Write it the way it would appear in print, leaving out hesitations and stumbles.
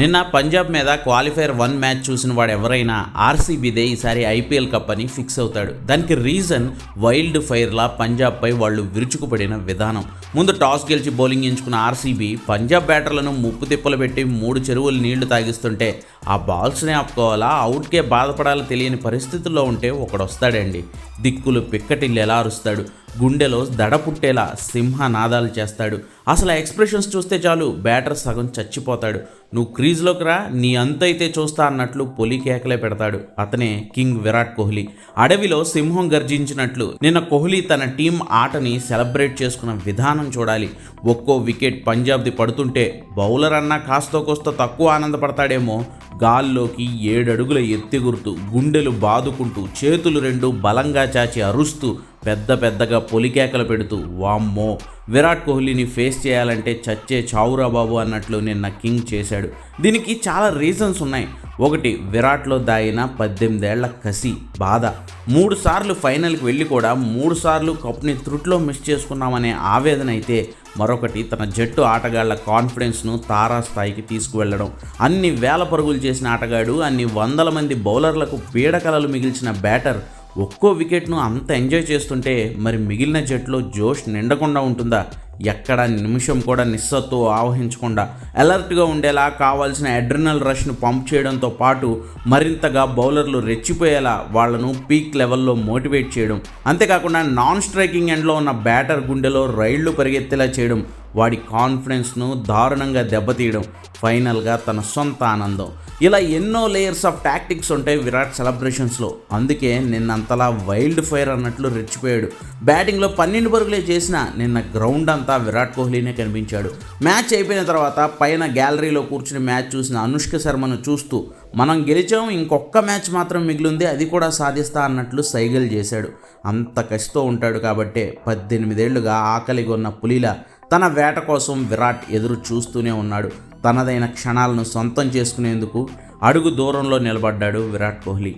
నిన్న పంజాబ్ మీద qualifier 1 match చూసిన వాడు ఎవరైనా ఆర్సీబీదే ఈసారి ఐపీఎల్ కప్ అని ఫిక్స్ అవుతాడు. దానికి రీజన్ వైల్డ్ ఫైర్లా పంజాబ్పై వాళ్ళు విరుచుకుపడిన విధానం. ముందు టాస్ గెలిచి బౌలింగ్ ఎంచుకున్న ఆర్సీబీ పంజాబ్ బ్యాటర్లను ముప్పు తిప్పలు పెట్టి 3 చెరువులు నీళ్లు తాగిస్తుంటే ఆ బాల్స్ని ఆపుకోవాలా, అవుట్కే బాధపడాలో తెలియని పరిస్థితుల్లో ఉంటే ఒకడు వస్తాడండి. దిక్కులు పిక్కటిల్లు ఎలా అరుస్తాడు, గుండెలో దడ పుట్టేలా సింహనాదాలు చేస్తాడు. అసలు ఆ ఎక్స్ప్రెషన్స్ చూస్తే చాలు బ్యాటర్ సగం చచ్చిపోతాడు. నువ్వు క్రీజ్లోకి రా, నీ అంతైతే చూస్తా అన్నట్లు పొలి కేకలే పెడతాడు. అతనే కింగ్ విరాట్ కోహ్లీ. అడవిలో సింహం గర్జించినట్లు నిన్న కోహ్లీ తన టీం ఆటని సెలబ్రేట్ చేసుకున్న విధానం చూడాలి. ఒక్కో వికెట్ పంజాబ్ది పడుతుంటే బౌలర్ అన్నా కాస్తో కోస్తో తక్కువ ఆనందపడతాడేమో, గాల్లోకి 7 అడుగుల ఎత్తిగురుతూ గుండెలు బాదుకుంటూ చేతులు 2 బలంగా చాచి అరుస్తూ పెద్దగా పొలికేకలు పెడుతూ వామ్మో విరాట్ కోహ్లీని ఫేస్ చేయాలంటే చచ్చే చావురా బాబు అన్నట్లు నిన్న కింగ్ చేశాడు. దీనికి చాలా రీజన్స్ ఉన్నాయి. ఒకటి, విరాట్లో దాగిన 18 ఏళ్ల కసి, బాధ. 3 సార్లు ఫైనల్కి వెళ్ళి కూడా 3 సార్లు కప్ని త్రుట్లో మిస్ చేసుకున్నామనే ఆవేదన అయితే, మరొకటి తన జట్టు ఆటగాళ్ల కాన్ఫిడెన్స్ను తారాస్థాయికి తీసుకువెళ్లడం. అన్ని వేల పరుగులు చేసిన ఆటగాడు, అన్ని వందల మంది బౌలర్లకు పీడకలలు మిగిల్చిన బ్యాటర్ ఒక్కో వికెట్ను అంత ఎంజాయ్ చేస్తుంటే మరి మిగిలిన జట్టులో జోష్ నిండకుండా ఉంటుందా? ఎక్కడ నిమిషం కూడా నిస్సత్తు ఆవహించకుండా అలర్ట్గా ఉండేలా కావాల్సిన అడ్రినల్ రష్ను పంప్ చేయడంతో పాటు మరింతగా బౌలర్లు రెచ్చిపోయేలా వాళ్లను పీక్ లెవెల్లో మోటివేట్ చేయడం, అంతేకాకుండా నాన్ స్ట్రైకింగ్ ఎండ్లో ఉన్న బ్యాటర్ గుండెలో రైళ్లు పరిగెత్తేలా చేయడం, వాడి కాన్ఫిడెన్స్ను దారుణంగా దెబ్బతీయడం, ఫైనల్గా తన సొంత ఆనందం. ఇలా ఎన్నో లేయర్స్ ఆఫ్ టాక్టిక్స్ ఉంటాయి విరాట్ సెలబ్రేషన్స్లో. అందుకే నిన్నంతలా వైల్డ్ ఫైర్ అన్నట్లు రెచ్చిపోయాడు. బ్యాటింగ్లో 12 పరుగులే చేసిన నిన్న గ్రౌండ్ అంతా విరాట్ కోహ్లీనే కనిపించాడు. మ్యాచ్ అయిపోయిన తర్వాత పైన గ్యాలరీలో కూర్చుని మ్యాచ్ చూసిన అనుష్క శర్మను చూస్తూ మనం గెలిచాం, ఇంకొక మ్యాచ్ మాత్రం మిగిలింది, అది కూడా సాధిస్తా అన్నట్లు సైగలు చేశాడు. అంత కసితో ఉంటాడు కాబట్టే 18 ఏళ్లుగా ఆకలిగొన్న పులిలా తన వేట కోసం విరాట్ ఎదురు చూస్తూనే ఉన్నాడు. తనదైన క్షణాలను సొంతం చేసుకునేందుకు అడుగు దూరంలో నిలబడ్డాడు విరాట్ కోహ్లీ.